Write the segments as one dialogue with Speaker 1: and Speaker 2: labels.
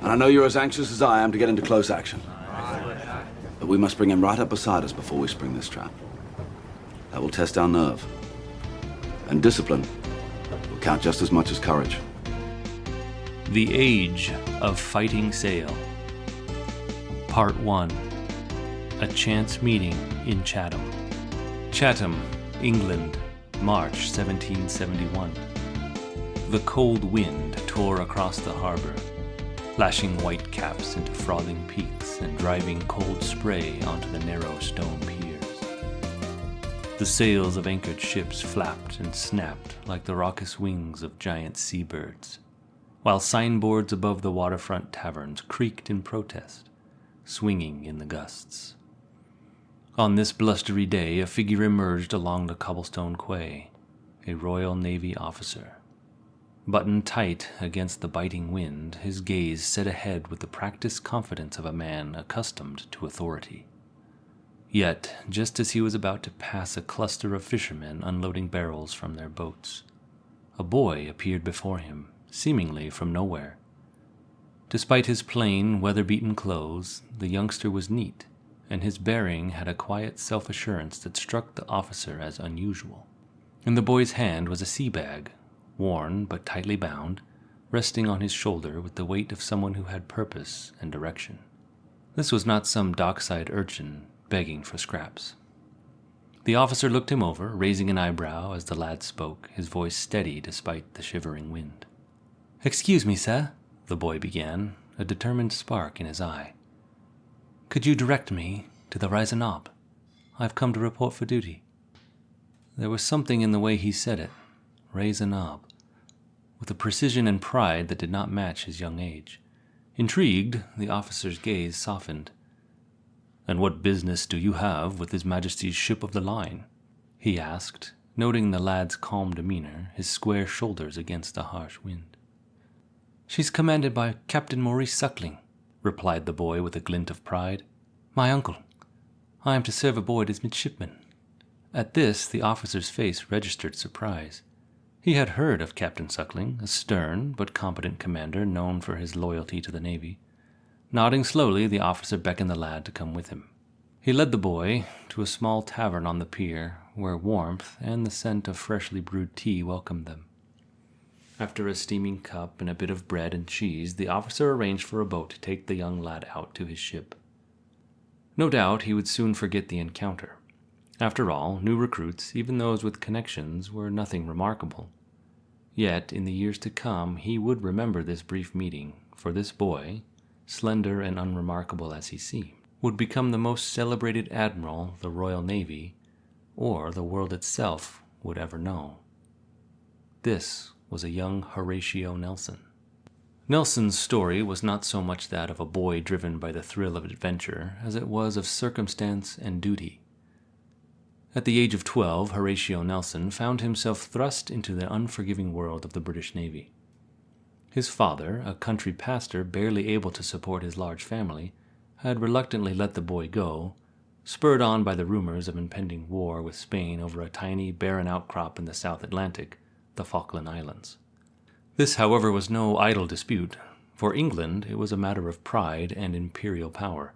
Speaker 1: And I know you're as anxious as I am to get into close action. But we must bring him right up beside us before we spring this trap. That will test our nerve. And discipline will count just as much as courage.
Speaker 2: The Age of Fighting Sail. Part 1. A Chance Meeting in Chatham. Chatham, England, March 1771. The cold wind tore across the harbor, lashing white caps into frothing peaks and driving cold spray onto the narrow stone piers. The sails of anchored ships flapped and snapped like the raucous wings of giant seabirds, while signboards above the waterfront taverns creaked in protest, swinging in the gusts. On this blustery day, a figure emerged along the cobblestone quay, a Royal Navy officer. Buttoned tight against the biting wind, his gaze set ahead with the practiced confidence of a man accustomed to authority. Yet, just as he was about to pass a cluster of fishermen unloading barrels from their boats, a boy appeared before him, seemingly from nowhere. Despite his plain, weather-beaten clothes, the youngster was neat, and his bearing had a quiet self-assurance that struck the officer as unusual. In the boy's hand was a sea bag, worn but tightly bound, resting on his shoulder with the weight of someone who had purpose and direction. This was not some dockside urchin begging for scraps. The officer looked him over, raising an eyebrow as the lad spoke, his voice steady despite the shivering wind. "Excuse me, sir," the boy began, a determined spark in his eye. "Could you direct me to the Rise and Knob? I've come to report for duty." There was something in the way he said it, raise a knob, with a precision and pride that did not match his young age. Intrigued, the officer's gaze softened. "And what business do you have with His Majesty's ship of the line?" he asked, noting the lad's calm demeanor, his square shoulders against the harsh wind. "She's commanded by Captain Maurice Suckling," replied the boy with a glint of pride. "My uncle. I am to serve aboard as midshipman." At this, the officer's face registered surprise. He had heard of Captain Suckling, a stern but competent commander known for his loyalty to the Navy. Nodding slowly, the officer beckoned the lad to come with him. He led the boy to a small tavern on the pier, where warmth and the scent of freshly brewed tea welcomed them. After a steaming cup and a bit of bread and cheese, the officer arranged for a boat to take the young lad out to his ship. No doubt he would soon forget the encounter. After all, new recruits, even those with connections, were nothing remarkable. Yet, in the years to come, he would remember this brief meeting, for this boy, slender and unremarkable as he seemed, would become the most celebrated admiral the Royal Navy, or the world itself, would ever know. This was a young Horatio Nelson. Nelson's story was not so much that of a boy driven by the thrill of adventure as it was of circumstance and duty. At the age of 12, Horatio Nelson found himself thrust into the unforgiving world of the British Navy. His father, a country pastor barely able to support his large family, had reluctantly let the boy go, spurred on by the rumors of impending war with Spain over a tiny, barren outcrop in the South Atlantic, the Falkland Islands. This, however, was no idle dispute. For England, it was a matter of pride and imperial power.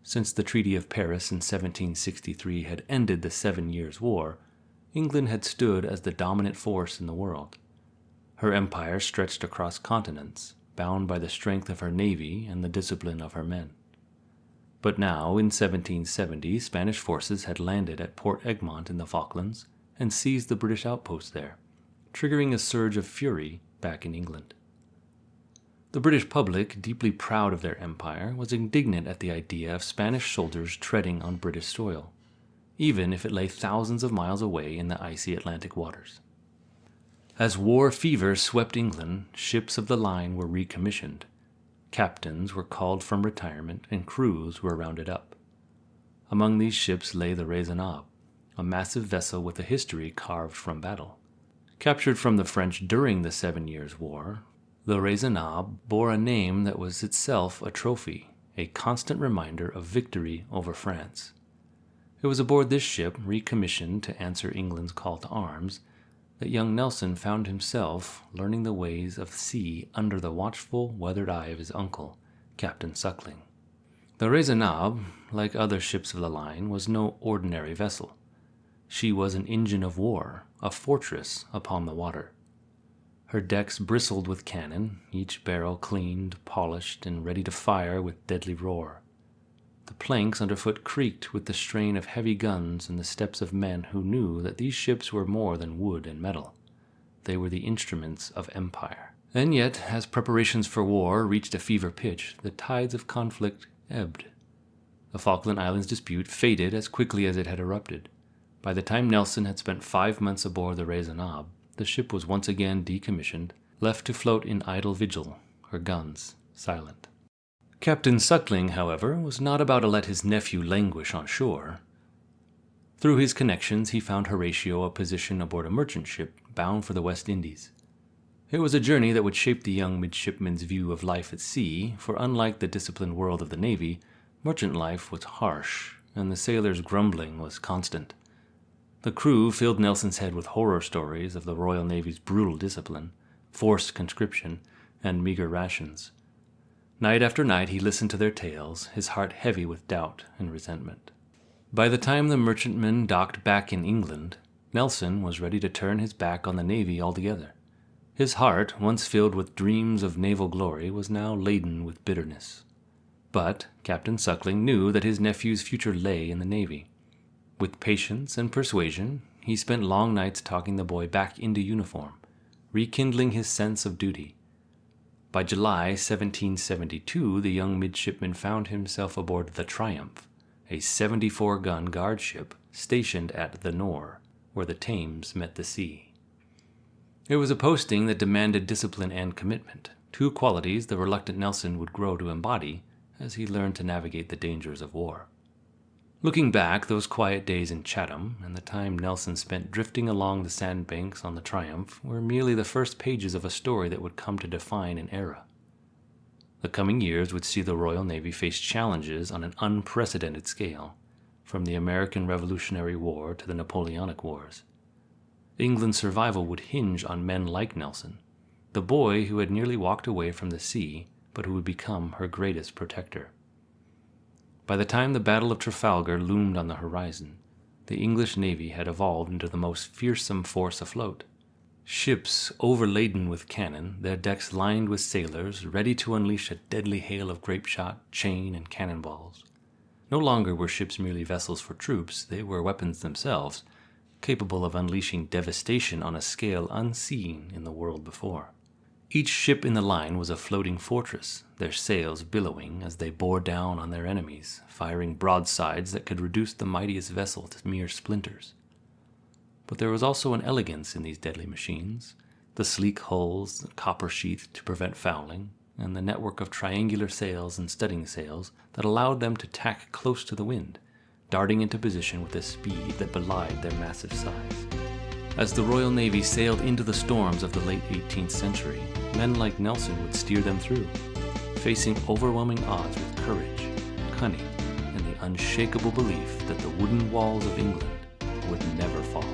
Speaker 2: Since the Treaty of Paris in 1763 had ended the 7 Years' War, England had stood as the dominant force in the world. Her empire stretched across continents, bound by the strength of her navy and the discipline of her men. But now, in 1770, Spanish forces had landed at Port Egmont in the Falklands and seized the British outpost there, triggering a surge of fury back in England. The British public, deeply proud of their empire, was indignant at the idea of Spanish soldiers treading on British soil, even if it lay thousands of miles away in the icy Atlantic waters. As war fever swept England, ships of the line were recommissioned. Captains were called from retirement and crews were rounded up. Among these ships lay the Raisonnable, a massive vessel with a history carved from battle. Captured from the French during the 7 Years' War, the Raisonnable bore a name that was itself a trophy, a constant reminder of victory over France. It was aboard this ship, recommissioned to answer England's call to arms, that young Nelson found himself learning the ways of the sea under the watchful, weathered eye of his uncle, Captain Suckling. The Raisonnable, like other ships of the line, was no ordinary vessel. She was an engine of war, a fortress upon the water. Her decks bristled with cannon, each barrel cleaned, polished, and ready to fire with deadly roar. The planks underfoot creaked with the strain of heavy guns and the steps of men who knew that these ships were more than wood and metal. They were the instruments of empire. And yet, as preparations for war reached a fever pitch, the tides of conflict ebbed. The Falkland Islands dispute faded as quickly as it had erupted. By the time Nelson had spent 5 months aboard the Raisonnable, the ship was once again decommissioned, left to float in idle vigil, her guns silent. Captain Suckling, however, was not about to let his nephew languish on shore. Through his connections, he found Horatio a position aboard a merchant ship bound for the West Indies. It was a journey that would shape the young midshipman's view of life at sea, for unlike the disciplined world of the Navy, merchant life was harsh, and the sailors' grumbling was constant. The crew filled Nelson's head with horror stories of the Royal Navy's brutal discipline, forced conscription, and meager rations. Night after night he listened to their tales, his heart heavy with doubt and resentment. By the time the merchantman docked back in England, Nelson was ready to turn his back on the Navy altogether. His heart, once filled with dreams of naval glory, was now laden with bitterness. But Captain Suckling knew that his nephew's future lay in the Navy. With patience and persuasion, he spent long nights talking the boy back into uniform, rekindling his sense of duty. By July 1772, the young midshipman found himself aboard the Triumph, a 74-gun guard ship stationed at the Nore, where the Thames met the sea. It was a posting that demanded discipline and commitment, two qualities the reluctant Nelson would grow to embody as he learned to navigate the dangers of war. Looking back, those quiet days in Chatham and the time Nelson spent drifting along the sandbanks on the Triumph were merely the first pages of a story that would come to define an era. The coming years would see the Royal Navy face challenges on an unprecedented scale, from the American Revolutionary War to the Napoleonic Wars. England's survival would hinge on men like Nelson, the boy who had nearly walked away from the sea, but who would become her greatest protector. By the time the Battle of Trafalgar loomed on the horizon, the English Navy had evolved into the most fearsome force afloat. Ships overladen with cannon, their decks lined with sailors, ready to unleash a deadly hail of grapeshot, chain, and cannonballs. No longer were ships merely vessels for troops, they were weapons themselves, capable of unleashing devastation on a scale unseen in the world before. Each ship in the line was a floating fortress, their sails billowing as they bore down on their enemies, firing broadsides that could reduce the mightiest vessel to mere splinters. But there was also an elegance in these deadly machines, the sleek hulls, the copper sheath to prevent fouling, and the network of triangular sails and studding sails that allowed them to tack close to the wind, darting into position with a speed that belied their massive size. As the Royal Navy sailed into the storms of the late 18th century, men like Nelson would steer them through, facing overwhelming odds with courage, cunning, and the unshakable belief that the wooden walls of England would never fall.